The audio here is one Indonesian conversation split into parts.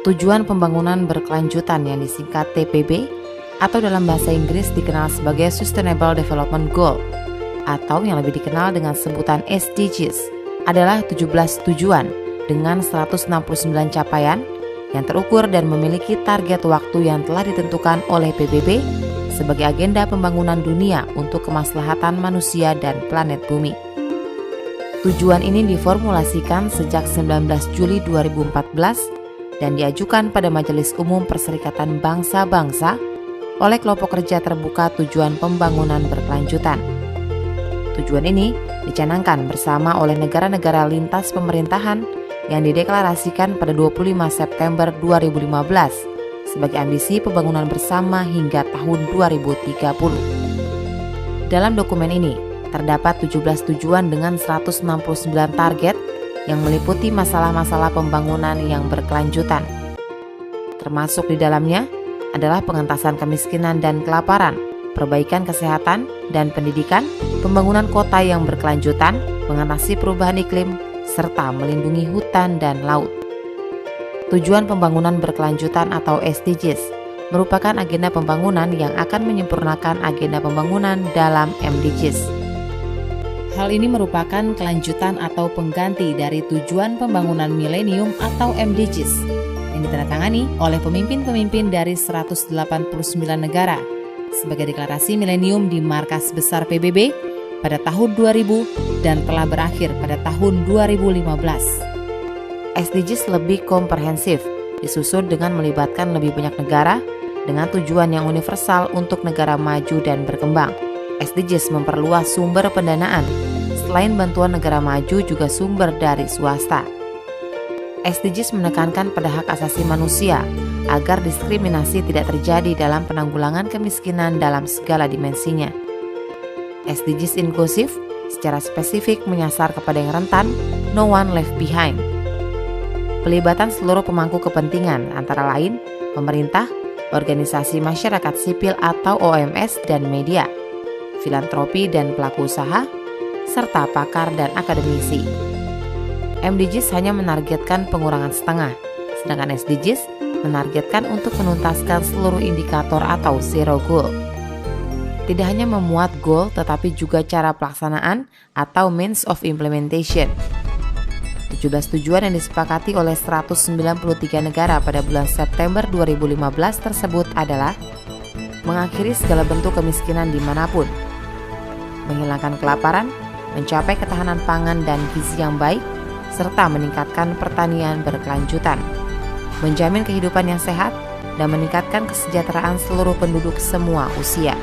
Tujuan pembangunan berkelanjutan yang disingkat TPB atau dalam bahasa Inggris dikenal sebagai Sustainable Development Goal atau yang lebih dikenal dengan sebutan SDGs adalah 17 tujuan dengan 169 capaian yang terukur dan memiliki target waktu yang telah ditentukan oleh PBB sebagai agenda pembangunan dunia untuk kemaslahatan manusia dan planet bumi. Tujuan ini diformulasikan sejak 19 Juli 2014 dan diajukan pada Majelis Umum Perserikatan Bangsa-Bangsa oleh kelompok kerja terbuka tujuan pembangunan berkelanjutan. Tujuan ini dicanangkan bersama oleh negara-negara lintas pemerintahan yang dideklarasikan pada 25 September 2015 sebagai ambisi pembangunan bersama hingga tahun 2030. Dalam dokumen ini terdapat 17 tujuan dengan 169 target yang meliputi masalah-masalah pembangunan yang berkelanjutan. Termasuk di dalamnya adalah pengentasan kemiskinan dan kelaparan, perbaikan kesehatan dan pendidikan, pembangunan kota yang berkelanjutan, mengatasi perubahan iklim, serta melindungi hutan dan laut. Tujuan pembangunan berkelanjutan atau SDGs merupakan agenda pembangunan yang akan menyempurnakan agenda pembangunan dalam MDGs. Hal ini merupakan kelanjutan atau pengganti dari tujuan pembangunan milenium atau MDGs yang ditandatangani oleh pemimpin-pemimpin dari 189 negara sebagai deklarasi milenium di markas besar PBB pada tahun 2000 dan telah berakhir pada tahun 2015. SDGs lebih komprehensif, disusun dengan melibatkan lebih banyak negara dengan tujuan yang universal untuk negara maju dan berkembang. SDGs memperluas sumber pendanaan. Selain bantuan negara maju juga sumber dari swasta. SDGs menekankan pada hak asasi manusia agar diskriminasi tidak terjadi dalam penanggulangan kemiskinan dalam segala dimensinya. SDGs inklusif secara spesifik menyasar kepada yang rentan, no one left behind. Pelibatan seluruh pemangku kepentingan antara lain pemerintah, organisasi masyarakat sipil atau OMS dan media, filantropi dan pelaku usaha, serta pakar dan akademisi. MDGs hanya menargetkan pengurangan setengah, sedangkan SDGs menargetkan untuk menuntaskan seluruh indikator atau zero goal. Tidak hanya memuat goal, tetapi juga cara pelaksanaan atau means of implementation. 17 tujuan yang disepakati oleh 193 negara pada bulan September 2015 tersebut adalah mengakhiri segala bentuk kemiskinan dimanapun, menghilangkan kelaparan, mencapai ketahanan pangan dan gizi yang baik, serta meningkatkan pertanian berkelanjutan, menjamin kehidupan yang sehat, dan meningkatkan kesejahteraan seluruh penduduk semua usia,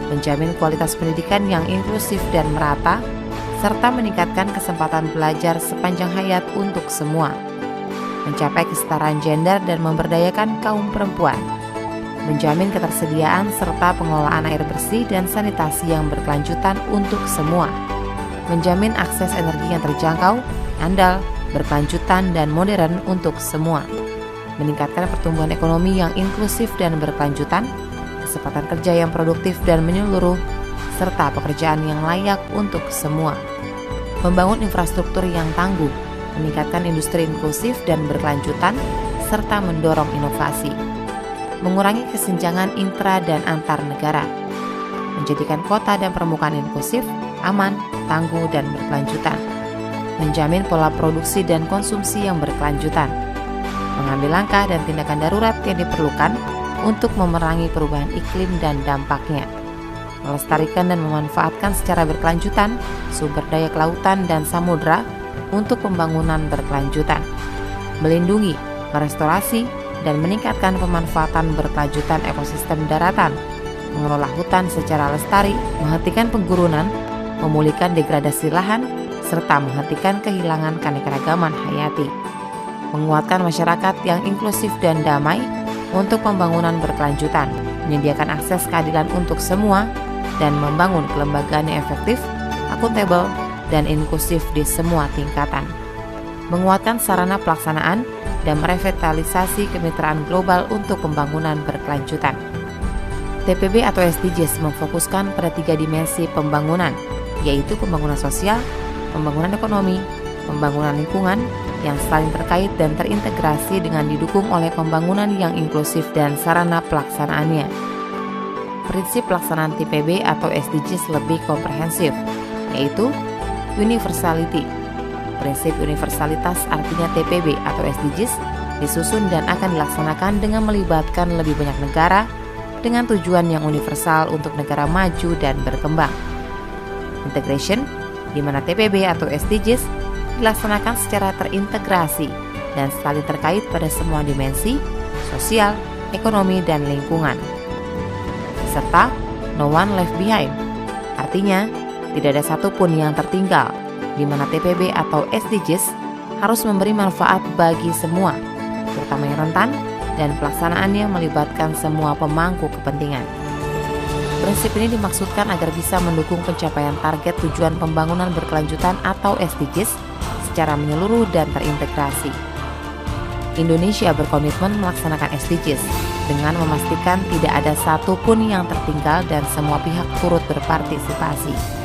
menjamin kualitas pendidikan yang inklusif dan merata, serta meningkatkan kesempatan belajar sepanjang hayat untuk semua, mencapai kesetaraan gender dan memberdayakan kaum perempuan, menjamin ketersediaan serta pengelolaan air bersih dan sanitasi yang berkelanjutan untuk semua, menjamin akses energi yang terjangkau, andal, berkelanjutan, dan modern untuk semua, meningkatkan pertumbuhan ekonomi yang inklusif dan berkelanjutan, kesempatan kerja yang produktif dan menyeluruh, serta pekerjaan yang layak untuk semua, membangun infrastruktur yang tangguh, meningkatkan industri inklusif dan berkelanjutan, serta mendorong inovasi, mengurangi kesenjangan intra dan antar negara, menjadikan kota dan permukaan inklusif, aman, tangguh, dan berkelanjutan, menjamin pola produksi dan konsumsi yang berkelanjutan, mengambil langkah dan tindakan darurat yang diperlukan untuk memerangi perubahan iklim dan dampaknya, melestarikan dan memanfaatkan secara berkelanjutan sumber daya kelautan dan samudra untuk pembangunan berkelanjutan, melindungi, merestorasi, dan meningkatkan pemanfaatan berkelanjutan ekosistem daratan, mengelola hutan secara lestari, menghentikan penggurunan, memulihkan degradasi lahan, serta menghentikan kehilangan keanekaragaman hayati, menguatkan masyarakat yang inklusif dan damai untuk pembangunan berkelanjutan, menyediakan akses keadilan untuk semua, dan membangun kelembagaan yang efektif, akuntabel, dan inklusif di semua tingkatan, menguatkan sarana pelaksanaan dan merevitalisasi kemitraan global untuk pembangunan berkelanjutan. TPB atau SDGs memfokuskan pada 3 dimensi pembangunan, yaitu pembangunan sosial, pembangunan ekonomi, pembangunan lingkungan, yang saling terkait dan terintegrasi dengan didukung oleh pembangunan yang inklusif dan sarana pelaksanaannya. Prinsip pelaksanaan TPB atau SDGs lebih komprehensif, yaitu universality. Prinsip universalitas artinya TPB atau SDGs disusun dan akan dilaksanakan dengan melibatkan lebih banyak negara dengan tujuan yang universal untuk negara maju dan berkembang. Integration, di mana TPB atau SDGs dilaksanakan secara terintegrasi dan saling terkait pada semua dimensi, sosial, ekonomi, dan lingkungan. Serta no one left behind, artinya tidak ada satupun yang tertinggal, di mana TPB atau SDGs harus memberi manfaat bagi semua, terutama yang rentan, dan pelaksanaannya melibatkan semua pemangku kepentingan. Prinsip ini dimaksudkan agar bisa mendukung pencapaian target tujuan pembangunan berkelanjutan atau SDGs secara menyeluruh dan terintegrasi. Indonesia berkomitmen melaksanakan SDGs dengan memastikan tidak ada satupun yang tertinggal dan semua pihak turut berpartisipasi.